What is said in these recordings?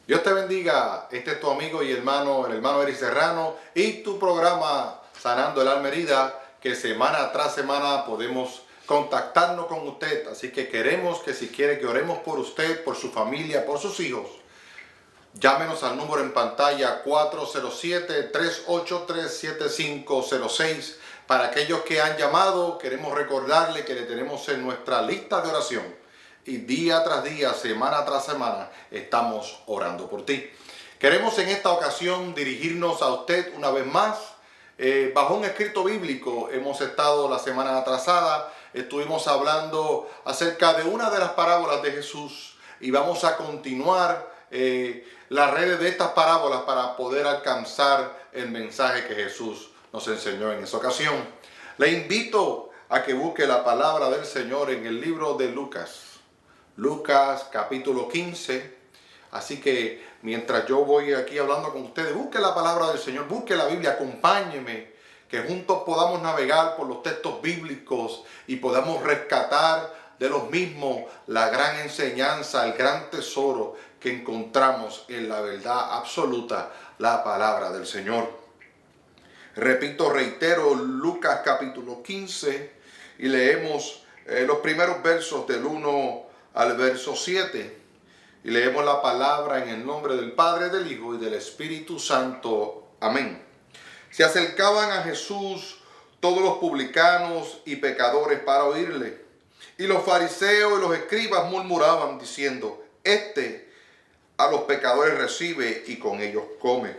Dios te bendiga. Este es tu amigo y hermano, el hermano Eric Serrano, y tu programa Sanando el Alma Herida, que semana tras semana podemos contactarnos con usted. Así que queremos que si quiere que oremos por usted, por su familia, por sus hijos, llámenos al número en pantalla 407-383-7506. Para aquellos que han llamado, queremos recordarle que le tenemos en nuestra lista de oración. Y día tras día, semana tras semana, estamos orando por ti. Queremos en esta ocasión dirigirnos a usted una vez más. Bajo un escrito bíblico hemos estado la semana atrasada, estuvimos hablando acerca de una de las parábolas de Jesús y vamos a continuar las redes de estas parábolas para poder alcanzar el mensaje que Jesús nos enseñó en esa ocasión. Le invito a que busque la palabra del Señor en el libro de Lucas capítulo 15. Así que mientras yo voy aquí hablando con ustedes, busque la palabra del Señor, busque la Biblia, acompáñeme, que juntos podamos navegar por los textos bíblicos y podamos rescatar de los mismos la gran enseñanza, el gran tesoro que encontramos en la verdad absoluta, la palabra del Señor. Repito, reitero, Lucas capítulo 15, y leemos los primeros versos del 1 al verso 7. Y leemos la palabra en el nombre del Padre, del Hijo y del Espíritu Santo. Amén. Se acercaban a Jesús todos los publicanos y pecadores para oírle. Y los fariseos y los escribas murmuraban diciendo: Este a los pecadores recibe y con ellos come.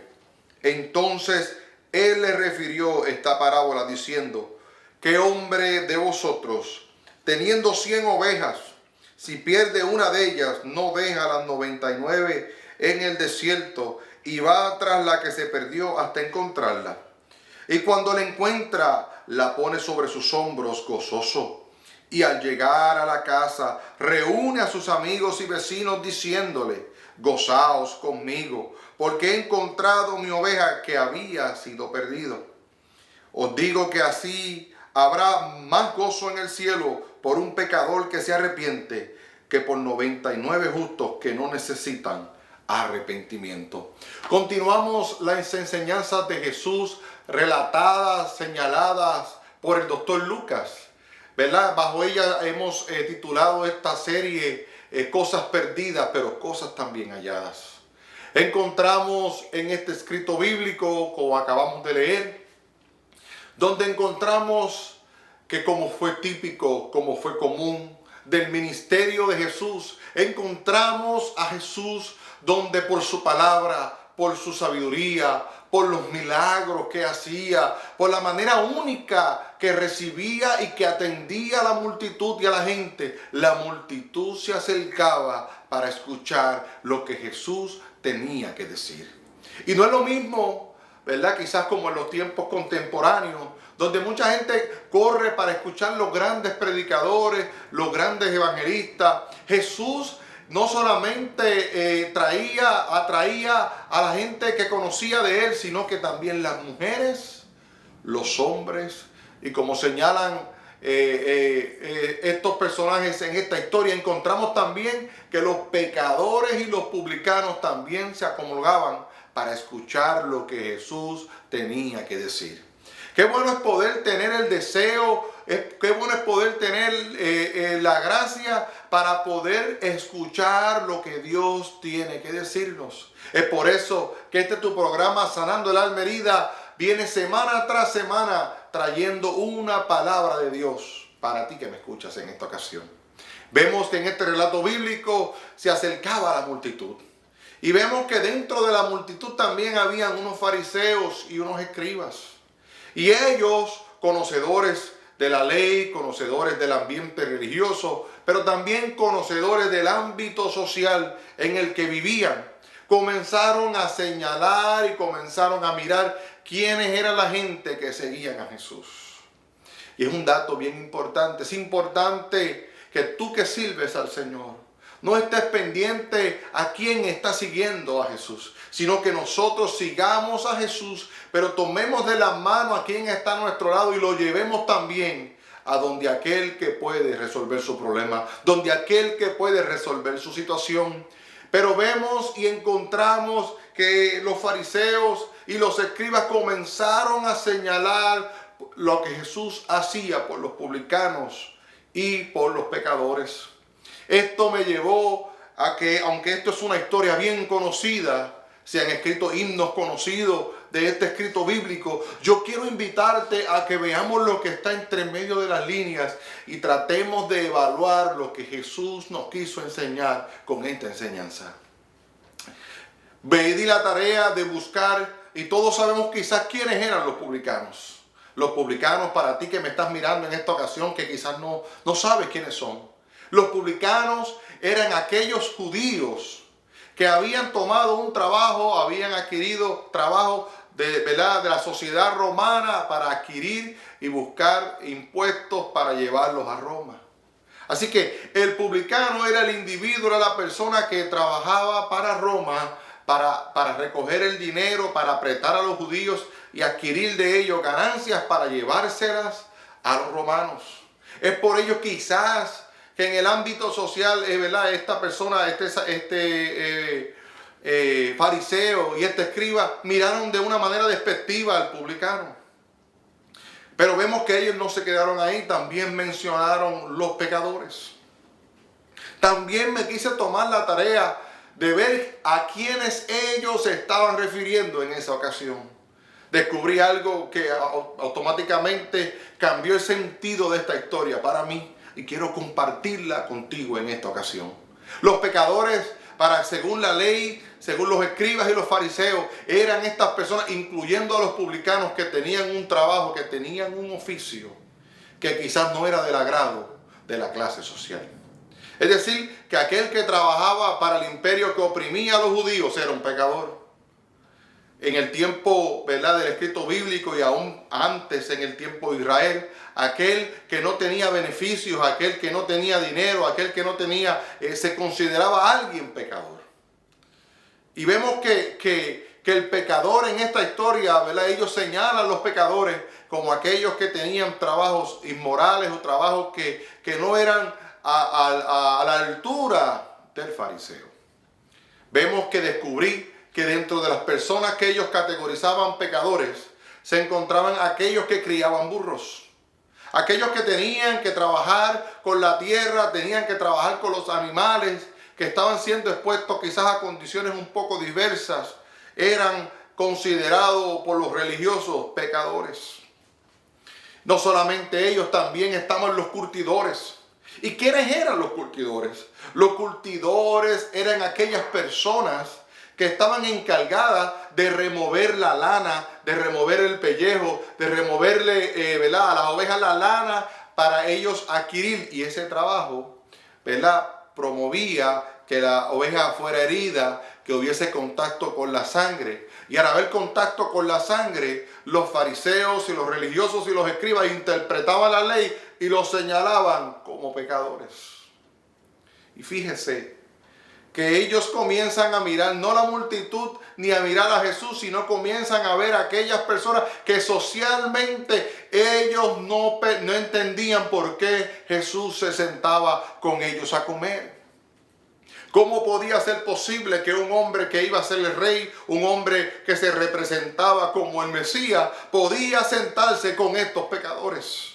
Entonces él les refirió esta parábola diciendo: ¿Qué hombre de vosotros, teniendo 100 ovejas, si pierde una de ellas, no deja las 99 en el desierto y va tras la que se perdió hasta encontrarla? Y cuando la encuentra, la pone sobre sus hombros gozoso. Y al llegar a la casa, reúne a sus amigos y vecinos diciéndole: Gozaos conmigo, porque he encontrado mi oveja que había sido perdida. Os digo que así habrá más gozo en el cielo por un pecador que se arrepiente que por 99 justos que no necesitan arrepentimiento. Continuamos las enseñanzas de Jesús relatadas, señaladas por el doctor Lucas, ¿verdad? Bajo ella hemos titulado esta serie Cosas perdidas, pero cosas también halladas. Encontramos en este escrito bíblico, como acabamos de leer, donde encontramos que, como fue típico, como fue común del ministerio de Jesús, encontramos a Jesús donde por su palabra, por su sabiduría, por los milagros que hacía, por la manera única que recibía y que atendía a la multitud y a la gente, la multitud se acercaba para escuchar lo que Jesús tenía que decir. Y no es lo mismo, ¿verdad? Quizás como en los tiempos contemporáneos, donde mucha gente corre para escuchar los grandes predicadores, los grandes evangelistas. Jesús no solamente atraía a la gente que conocía de él, sino que también las mujeres, los hombres, y como señalan estos personajes en esta historia, encontramos también que los pecadores y los publicanos también se acomodaban para escuchar lo que Jesús tenía que decir. Qué bueno es poder tener el deseo, qué bueno es poder tener la gracia para poder escuchar lo que Dios tiene que decirnos. Es por eso que este tu programa Sanando el Alma Herida viene semana tras semana trayendo una palabra de Dios para ti que me escuchas en esta ocasión. Vemos que en este relato bíblico se acercaba a la multitud. Y vemos que dentro de la multitud también habían unos fariseos y unos escribas. Y ellos, conocedores de la ley, conocedores del ambiente religioso, pero también conocedores del ámbito social en el que vivían, comenzaron a señalar y comenzaron a mirar quiénes eran la gente que seguían a Jesús. Y es un dato bien importante. Es importante que tú que sirves al Señor no estés pendiente a quién está siguiendo a Jesús, sino que nosotros sigamos a Jesús, pero tomemos de la mano a quien está a nuestro lado y lo llevemos también a donde aquel que puede resolver su problema, donde aquel que puede resolver su situación. Pero vemos y encontramos que los fariseos y los escribas comenzaron a señalar lo que Jesús hacía por los publicanos y por los pecadores. Esto me llevó a que, aunque esto es una historia bien conocida, se han escrito himnos conocidos de este escrito bíblico, yo quiero invitarte a que veamos lo que está entre medio de las líneas y tratemos de evaluar lo que Jesús nos quiso enseñar con esta enseñanza. Me di la tarea de buscar, y todos sabemos quizás quiénes eran los publicanos. Los publicanos, para ti que me estás mirando en esta ocasión, que quizás no sabes quiénes son. Los publicanos eran aquellos judíos que habían tomado un trabajo, habían adquirido trabajo de la sociedad romana para adquirir y buscar impuestos para llevarlos a Roma. Así que el publicano era el individuo, era la persona que trabajaba para Roma, para recoger el dinero, para apretar a los judíos y adquirir de ellos ganancias para llevárselas a los romanos. Es por ello quizás que en el ámbito social, esta persona, fariseo y este escriba miraron de una manera despectiva al publicano. Pero vemos que ellos no se quedaron ahí, también mencionaron los pecadores. También me quise tomar la tarea de ver a quienes ellos se estaban refiriendo en esa ocasión. Descubrí algo que automáticamente cambió el sentido de esta historia para mí y quiero compartirla contigo en esta ocasión. Los pecadores, según la ley, según los escribas y los fariseos, eran estas personas, incluyendo a los publicanos, que tenían un trabajo, que tenían un oficio que quizás no era del agrado de la clase social. Es decir, que aquel que trabajaba para el imperio que oprimía a los judíos era un pecador. En el tiempo, del escrito bíblico y aún antes en el tiempo de Israel, aquel que no tenía beneficios, aquel que no tenía dinero, aquel que no tenía, se consideraba alguien pecador. Y vemos que el pecador en esta historia, ellos señalan a los pecadores como aquellos que tenían trabajos inmorales o trabajos que no eran a la altura del fariseo. Vemos que descubrí que dentro de las personas que ellos categorizaban pecadores, se encontraban aquellos que criaban burros. Aquellos que tenían que trabajar con la tierra, tenían que trabajar con los animales, que estaban siendo expuestos quizás a condiciones un poco diversas, eran considerados por los religiosos pecadores. No solamente ellos, también estaban los curtidores. ¿Y quiénes eran los curtidores? Los curtidores eran aquellas personas que estaban encargadas de remover la lana, de remover el pellejo, de removerle a las ovejas la lana para ellos adquirir. Y ese trabajo, promovía que la oveja fuera herida, que hubiese contacto con la sangre. Y al haber contacto con la sangre, los fariseos y los religiosos y los escribas interpretaban la ley y los señalaban como pecadores. Y fíjese que ellos comienzan a mirar no la multitud ni a mirar a Jesús, sino comienzan a ver a aquellas personas que socialmente ellos no entendían por qué Jesús se sentaba con ellos a comer. ¿Cómo podía ser posible que un hombre que iba a ser el rey, un hombre que se representaba como el Mesías, podía sentarse con estos pecadores?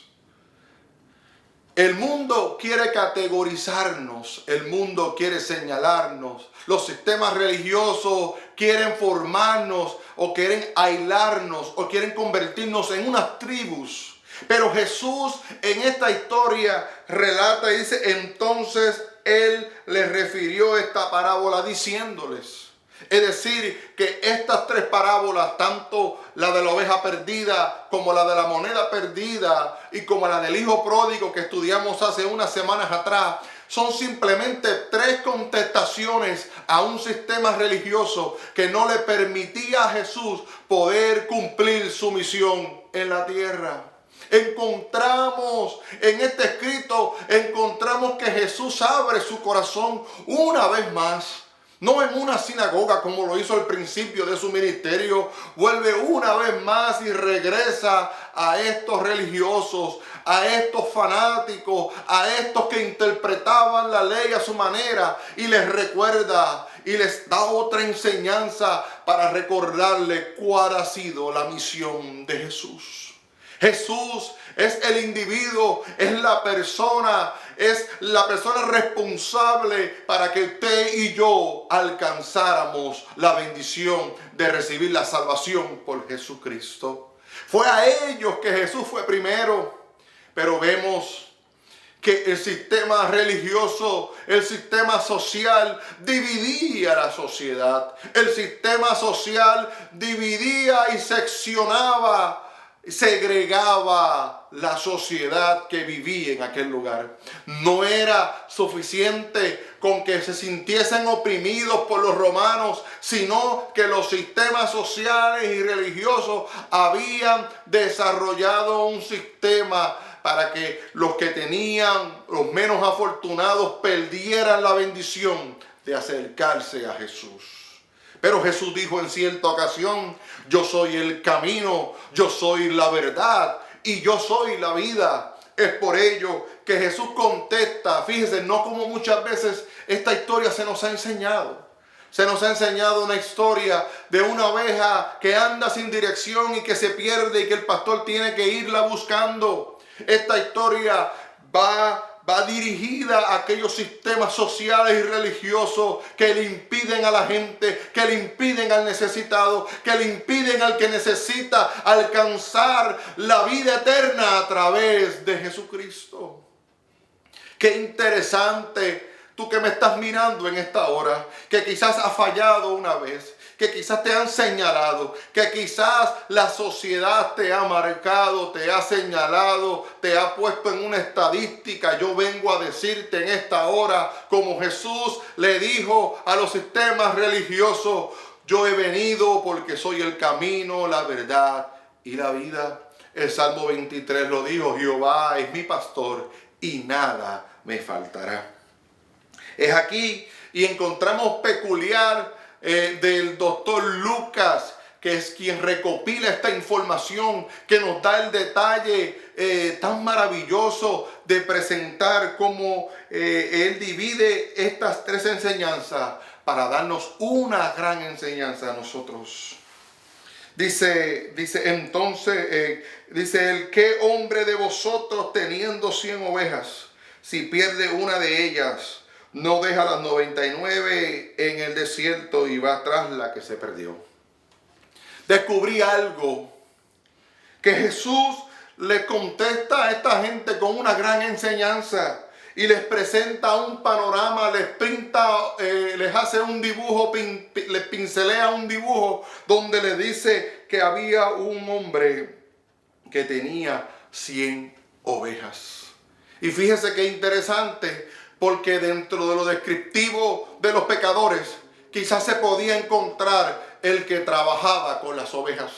El mundo quiere categorizarnos, el mundo quiere señalarnos, los sistemas religiosos quieren formarnos o quieren aislarnos o quieren convertirnos en unas tribus. Pero Jesús en esta historia relata y dice, entonces Él les refirió esta parábola diciéndoles. Es decir, que estas tres parábolas, tanto la de la oveja perdida, como la de la moneda perdida y como la del hijo pródigo que estudiamos hace unas semanas atrás, son simplemente tres contestaciones a un sistema religioso que no le permitía a Jesús poder cumplir su misión en la tierra. Encontramos en este escrito, encontramos que Jesús abre su corazón una vez más. No en una sinagoga como lo hizo al principio de su ministerio, vuelve una vez más y regresa a estos religiosos, a estos fanáticos, a estos que interpretaban la ley a su manera y les recuerda y les da otra enseñanza para recordarle cuál ha sido la misión de Jesús. Jesús es el individuo, es la persona responsable para que usted y yo alcanzáramos la bendición de recibir la salvación por Jesucristo. Fue a ellos que Jesús fue primero, pero vemos que el sistema religioso, el sistema social dividía la sociedad. El sistema social dividía y seccionaba, segregaba la sociedad que vivía en aquel lugar. No era suficiente con que se sintiesen oprimidos por los romanos, sino que los sistemas sociales y religiosos habían desarrollado un sistema para que los que tenían, los menos afortunados, perdieran la bendición de acercarse a Jesús. Pero Jesús dijo en cierta ocasión: yo soy el camino, yo soy la verdad y yo soy la vida. Es por ello que Jesús contesta, fíjese, no como muchas veces esta historia se nos ha enseñado. Se nos ha enseñado una historia de una oveja que anda sin dirección y que se pierde y que el pastor tiene que irla buscando. Esta historia va dirigida a aquellos sistemas sociales y religiosos que le impiden a la gente, que le impiden al necesitado, que le impiden al que necesita alcanzar la vida eterna a través de Jesucristo. Qué interesante, tú que me estás mirando en esta hora, que quizás has fallado una vez, que quizás te han señalado, que quizás la sociedad te ha marcado, te ha señalado, te ha puesto en una estadística. Yo vengo a decirte en esta hora, como Jesús le dijo a los sistemas religiosos: yo he venido porque soy el camino, la verdad y la vida. El Salmo 23 lo dijo: Jehová es mi pastor y nada me faltará. Es aquí y encontramos peculiar del doctor Lucas, que es quien recopila esta información, que nos da el detalle tan maravilloso de presentar cómo él divide estas tres enseñanzas para darnos una gran enseñanza a nosotros. Dice entonces, ¿qué hombre de vosotros teniendo 100 ovejas, si pierde una de ellas, no deja las 99 en el desierto y va tras la que se perdió? Descubrí algo, que Jesús le contesta a esta gente con una gran enseñanza y les presenta un panorama, les pinta, les hace un dibujo, les pincelea un dibujo donde le dice que había un hombre que tenía 100 ovejas. Y fíjese qué interesante, porque dentro de lo descriptivo de los pecadores, quizás se podía encontrar el que trabajaba con las ovejas.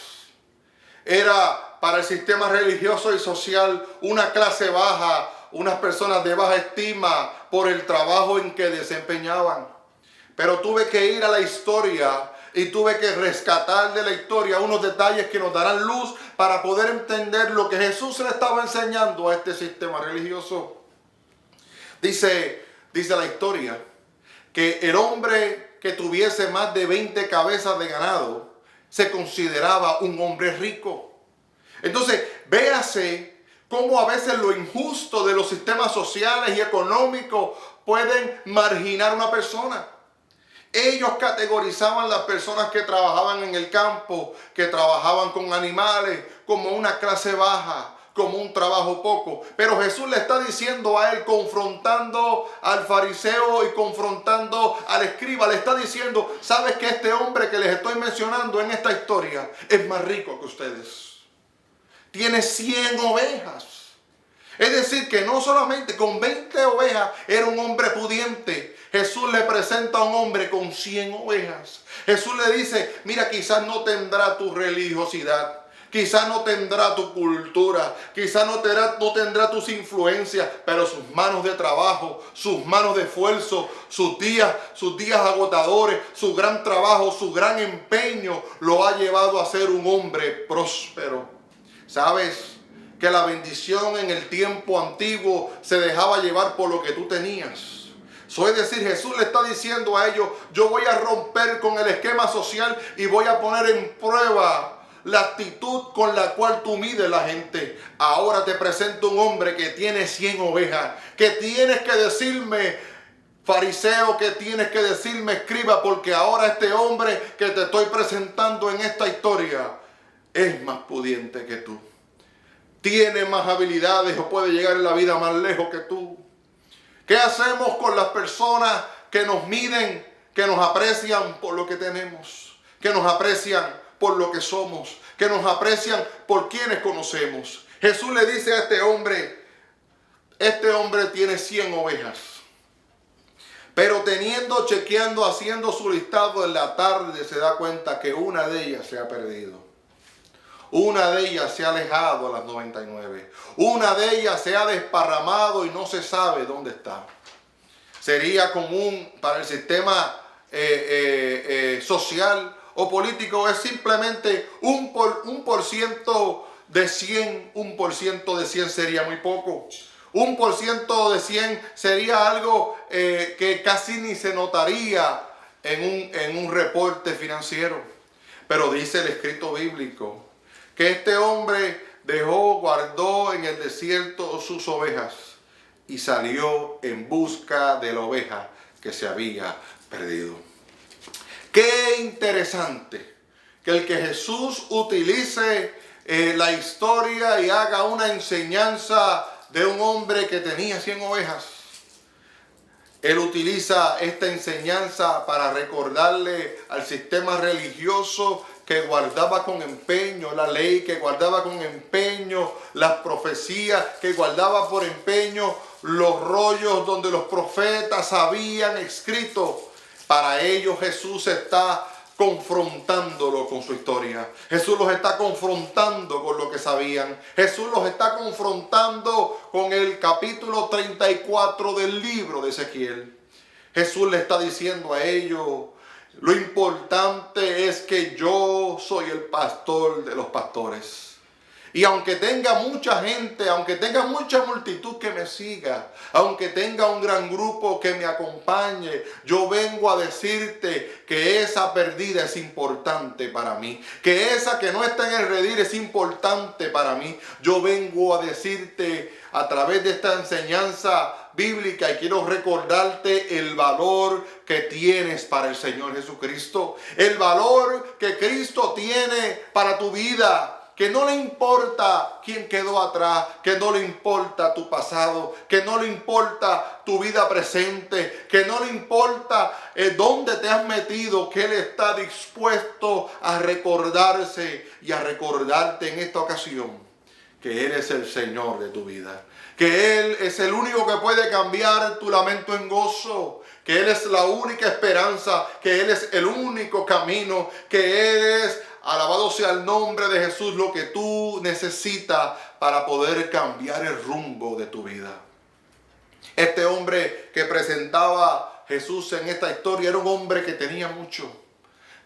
Era para el sistema religioso y social una clase baja, unas personas de baja estima por el trabajo en que desempeñaban. Pero tuve que ir a la historia y tuve que rescatar de la historia unos detalles que nos darán luz para poder entender lo que Jesús le estaba enseñando a este sistema religioso. Dice la historia que el hombre que tuviese más de 20 cabezas de ganado se consideraba un hombre rico. Entonces, véase cómo a veces lo injusto de los sistemas sociales y económicos pueden marginar a una persona. Ellos categorizaban las personas que trabajaban en el campo, que trabajaban con animales, como una clase baja, como un trabajo poco. Pero Jesús le está diciendo a él, confrontando al fariseo y confrontando al escriba, le está diciendo: ¿sabes que este hombre que les estoy mencionando en esta historia es más rico que ustedes? Tiene 100 ovejas. Es decir, que no solamente con 20 ovejas era un hombre pudiente. Jesús le presenta a un hombre con 100 ovejas. Jesús le dice: mira, quizás no tendrá tu religiosidad, quizás no tendrá tu cultura, quizás no tendrá tus influencias, pero sus manos de trabajo, sus manos de esfuerzo, sus días agotadores, su gran trabajo, su gran empeño lo ha llevado a ser un hombre próspero. ¿Sabes que la bendición en el tiempo antiguo se dejaba llevar por lo que tú tenías? Es decir, Jesús le está diciendo a ellos, yo voy a romper con el esquema social y voy a poner en prueba la actitud con la cual tú mides la gente. Ahora te presento un hombre que tiene 100 ovejas, que tienes que decirme, fariseo, que tienes que decirme, escriba, porque ahora este hombre que te estoy presentando en esta historia es más pudiente que tú. Tiene más habilidades o puede llegar en la vida más lejos que tú. ¿Qué hacemos con las personas que nos miden, que nos aprecian por lo que tenemos, que nos aprecian por lo que somos, que nos aprecian por quienes conocemos? Jesús le dice a este hombre tiene 100 ovejas, pero chequeando, haciendo su listado en la tarde, se da cuenta que una de ellas se ha perdido. Una de ellas se ha alejado a las 99. Una de ellas se ha desparramado y no se sabe dónde está. Sería común para el sistema social o político, es simplemente un por ciento de 100. Un por ciento de 100 sería muy poco. 1% de 100 sería algo que casi ni se notaría en un reporte financiero. Pero dice el escrito bíblico que este hombre guardó en el desierto sus ovejas y salió en busca de la oveja que se había perdido. Qué interesante que el que Jesús utilice la historia y haga una enseñanza de un hombre que tenía 100 ovejas. Él utiliza esta enseñanza para recordarle al sistema religioso que guardaba con empeño la ley, que guardaba con empeño las profecías, que guardaba por empeño los rollos donde los profetas habían escrito. Para ellos Jesús está confrontándolo con su historia. Jesús los está confrontando con lo que sabían. Jesús los está confrontando con el capítulo 34 del libro de Ezequiel. Jesús le está diciendo a ellos, lo importante es que yo soy el pastor de los pastores. Y aunque tenga mucha gente, aunque tenga mucha multitud que me siga, aunque tenga un gran grupo que me acompañe, yo vengo a decirte que esa perdida es importante para mí. Que esa que no está en el redil es importante para mí. Yo vengo a decirte a través de esta enseñanza bíblica y quiero recordarte el valor que tienes para el Señor Jesucristo. El valor que Cristo tiene para tu vida. Que no le importa quién quedó atrás, que no le importa tu pasado, que no le importa tu vida presente, que no le importa dónde te has metido, que Él está dispuesto a recordarse y a recordarte en esta ocasión que Él es el Señor de tu vida, que Él es el único que puede cambiar tu lamento en gozo, que Él es la única esperanza, que Él es el único camino, que Él es, alabado sea el nombre de Jesús, lo que tú necesitas para poder cambiar el rumbo de tu vida. Este hombre que presentaba Jesús en esta historia era un hombre que tenía mucho,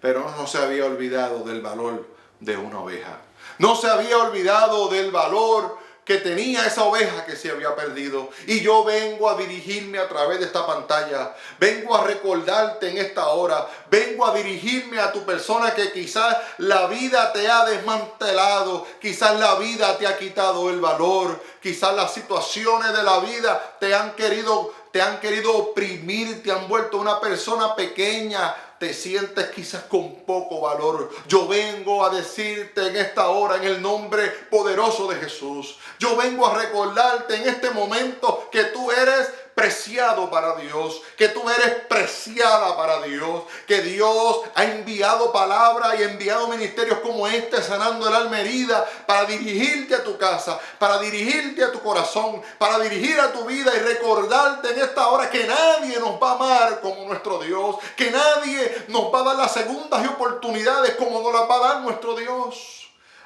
pero no se había olvidado del valor de una oveja. No se había olvidado del valor que tenía esa oveja que se había perdido. Y yo vengo a dirigirme a través de esta pantalla. Vengo a recordarte en esta hora. Vengo a dirigirme a tu persona que quizás la vida te ha desmantelado. Quizás la vida te ha quitado el valor. Quizás las situaciones de la vida te han querido oprimir. Te han vuelto una persona pequeña. Te sientes quizás con poco valor. Yo vengo a decirte en esta hora, en el nombre poderoso de Jesús, yo vengo a recordarte en este momento que tú eres preciado para Dios, que tú eres preciada para Dios, que Dios ha enviado palabras y enviado ministerios como este, sanando el alma herida, para dirigirte a tu casa, para dirigirte a tu corazón, para dirigir a tu vida y recordarte en esta hora que nadie nos va a amar como nuestro Dios, que nadie nos va a dar las segundas y oportunidades como nos las va a dar nuestro Dios.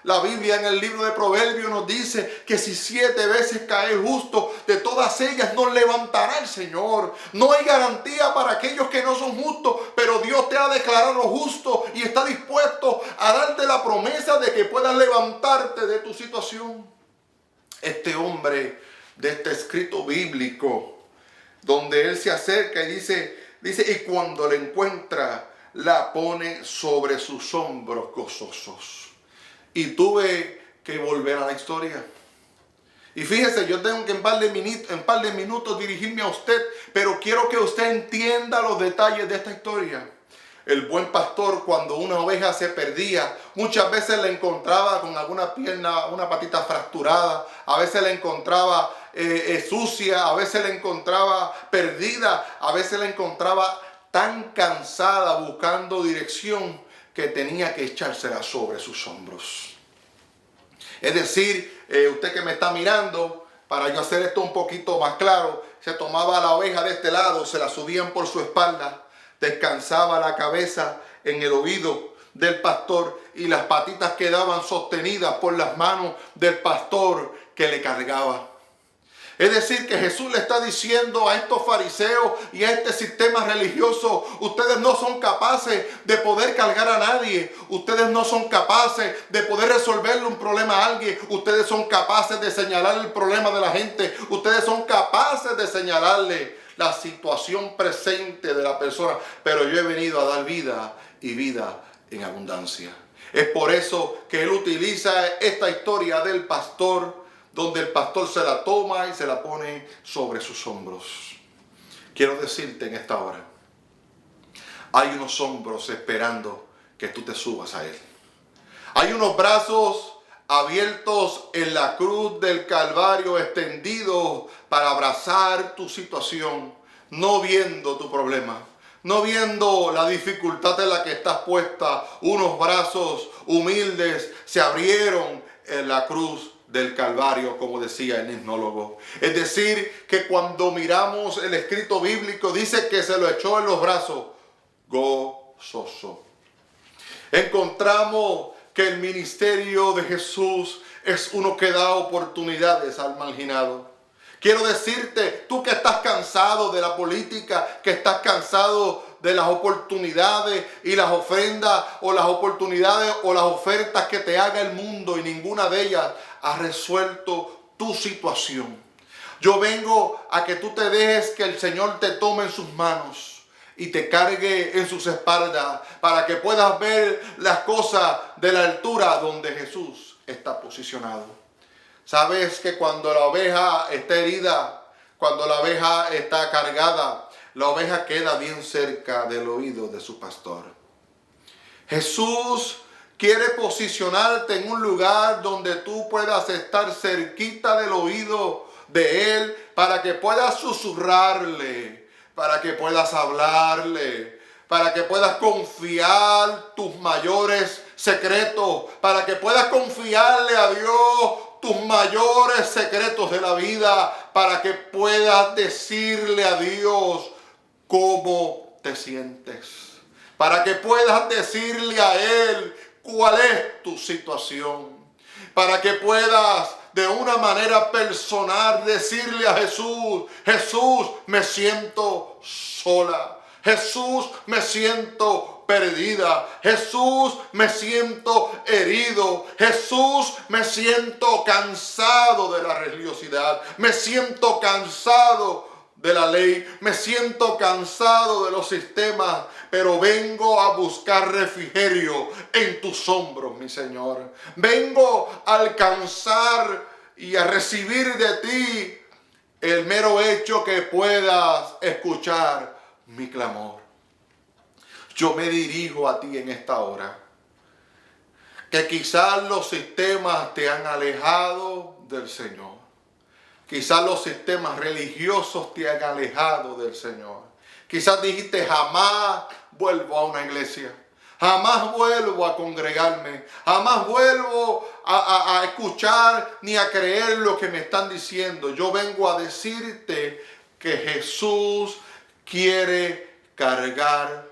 La Biblia en el libro de Proverbios nos dice que si 7 veces cae el justo, de todas ellas nos levantará el Señor. No hay garantía para aquellos que no son justos, pero Dios te ha declarado justo y está dispuesto a darte la promesa de que puedas levantarte de tu situación. Este hombre de este escrito bíblico donde él se acerca y dice, y cuando la encuentra, la pone sobre sus hombros gozosos. Y tuve que volver a la historia. Y fíjese, yo tengo que en par de minutos dirigirme a usted, pero quiero que usted entienda los detalles de esta historia. El buen pastor, cuando una oveja se perdía, muchas veces la encontraba con alguna pierna, una patita fracturada, a veces la encontraba sucia, a veces la encontraba perdida, a veces la encontraba tan cansada buscando dirección que tenía que echársela sobre sus hombros. Es decir, usted que me está mirando, para yo hacer esto un poquito más claro, se tomaba la oveja de este lado, se la subían por su espalda, descansaba la cabeza en el oído del pastor y las patitas quedaban sostenidas por las manos del pastor que le cargaba. Es decir, que Jesús le está diciendo a estos fariseos y a este sistema religioso, ustedes no son capaces de poder cargar a nadie, ustedes no son capaces de poder resolverle un problema a alguien, ustedes son capaces de señalar el problema de la gente, ustedes son capaces de señalarle la situación presente de la persona, pero yo he venido a dar vida y vida en abundancia. Es por eso que él utiliza esta historia del pastor, donde el pastor se la toma y se la pone sobre sus hombros. Quiero decirte en esta hora, hay unos hombros esperando que tú te subas a él. Hay unos brazos abiertos en la cruz del Calvario, extendidos para abrazar tu situación, no viendo tu problema, no viendo la dificultad en la que estás puesta. Unos brazos humildes se abrieron en la cruz del Calvario, como decía el himnólogo. Es decir, que cuando miramos el escrito bíblico, dice que se lo echó en los brazos, gozoso. Encontramos que el ministerio de Jesús es uno que da oportunidades al marginado. Quiero decirte, tú que estás cansado de la política, que estás cansado de las oportunidades y las ofrendas o las oportunidades o las ofertas que te haga el mundo, y ninguna de ellas ha resuelto tu situación. Yo vengo a que tú te dejes que el Señor te tome en sus manos y te cargue en sus espaldas para que puedas ver las cosas de la altura donde Jesús está posicionado. Sabes que cuando la oveja está herida, cuando la oveja está cargada, la oveja queda bien cerca del oído de su pastor. Jesús quiere posicionarte en un lugar donde tú puedas estar cerquita del oído de Él para que puedas susurrarle, para que puedas hablarle, para que puedas confiar tus mayores secretos, para que puedas confiarle a Dios tus mayores secretos de la vida, para que puedas decirle a Dios cómo te sientes, para que puedas decirle a Él cuál es tu situación, para que puedas de una manera personal decirle a Jesús, Jesús, me siento sola, Jesús, me siento perdida, Jesús, me siento herido, Jesús, me siento cansado de la religiosidad, me siento cansado de la ley, me siento cansado de los sistemas, pero vengo a buscar refrigerio en tus hombros, mi Señor. Vengo a alcanzar y a recibir de ti el mero hecho que puedas escuchar mi clamor. Yo me dirijo a ti en esta hora, que quizás los sistemas te han alejado del Señor. Quizás los sistemas religiosos te han alejado del Señor. Quizás dijiste, jamás vuelvo a una iglesia. Jamás vuelvo a congregarme. Jamás vuelvo a escuchar ni a creer lo que me están diciendo. Yo vengo a decirte que Jesús quiere cargar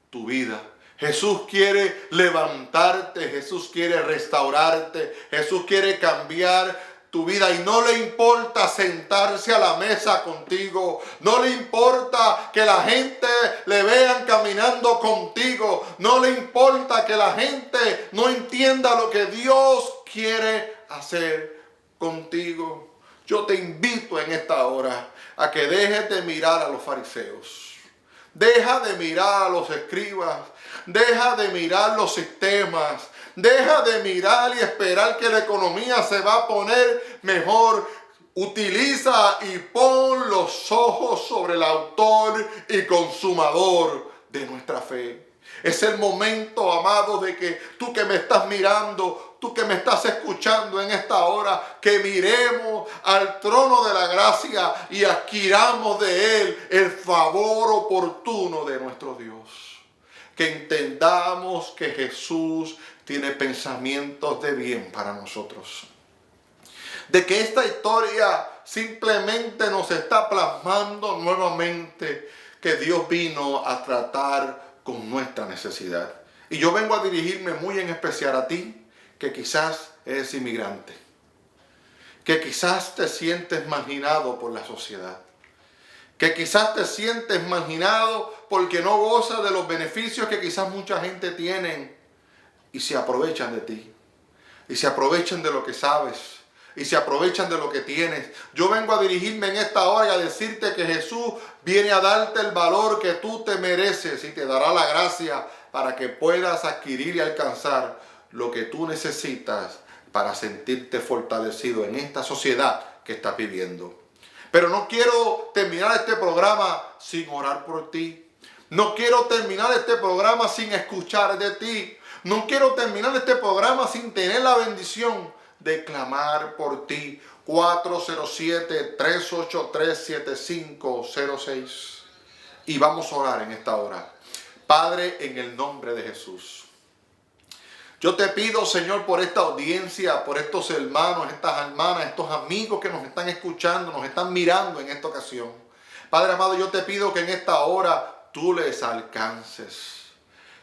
tu vida. Jesús quiere levantarte. Jesús quiere restaurarte. Jesús quiere cambiar tu vida, y no le importa sentarse a la mesa contigo, no le importa que la gente le vean caminando contigo, no le importa que la gente no entienda lo que Dios quiere hacer contigo. yo te invito en esta hora a que dejes de mirar a los fariseos. Deja de mirar a los escribas. Deja de mirar los sistemas. Deja de mirar y esperar que la economía se va a poner mejor. Utiliza y pon los ojos sobre el autor y consumador de nuestra fe. Es el momento, amado, de que tú que me estás mirando, tú que me estás escuchando en esta hora, que miremos al trono de la gracia y adquiramos de Él el favor oportuno de nuestro Dios. Que entendamos que Jesús tiene pensamientos de bien para nosotros. De que esta historia simplemente nos está plasmando nuevamente que Dios vino a tratar con nuestra necesidad. Y yo vengo a dirigirme muy en especial a ti, que quizás eres inmigrante, que quizás te sientes marginado por la sociedad, que quizás te sientes marginado porque no gozas de los beneficios que quizás mucha gente tiene y se aprovechan de ti, y se aprovechan de lo que sabes, y se aprovechan de lo que tienes. Yo vengo a dirigirme en esta hora y a decirte que Jesús viene a darte el valor que tú te mereces y te dará la gracia para que puedas adquirir y alcanzar lo que tú necesitas para sentirte fortalecido en esta sociedad que estás viviendo. Pero no quiero terminar este programa sin orar por ti. No quiero terminar este programa sin escuchar de ti. No quiero terminar este programa sin tener la bendición de clamar por ti. 407-383-7506. Y vamos a orar en esta hora. Padre, en el nombre de Jesús, yo te pido, Señor, por esta audiencia, por estos hermanos, estas hermanas, estos amigos que nos están escuchando, nos están mirando en esta ocasión. Padre amado, yo te pido que en esta hora tú les alcances.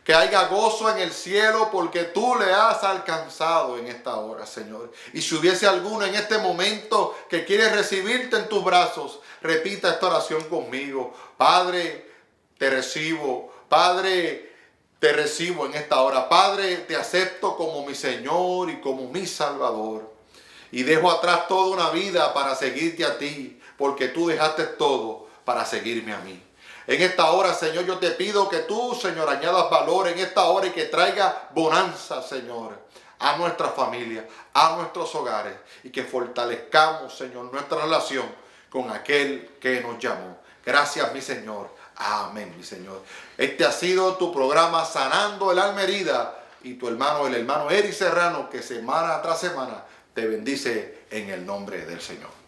Que haya gozo en el cielo porque tú le has alcanzado en esta hora, Señor. Y si hubiese alguno en este momento que quiere recibirte en tus brazos, repita esta oración conmigo. Padre, te recibo. Padre, te recibo en esta hora. Padre, te acepto como mi Señor y como mi Salvador. Y dejo atrás toda una vida para seguirte a ti, porque tú dejaste todo para seguirme a mí. En esta hora, Señor, yo te pido que tú, Señor, añadas valor en esta hora y que traiga bonanza, Señor, a nuestra familia, a nuestros hogares, y que fortalezcamos, Señor, nuestra relación con aquel que nos llamó. Gracias, mi Señor. Amén, mi Señor. Este ha sido tu programa Sanando el Alma Herida, y tu hermano, el hermano Eri Serrano, que semana tras semana te bendice en el nombre del Señor.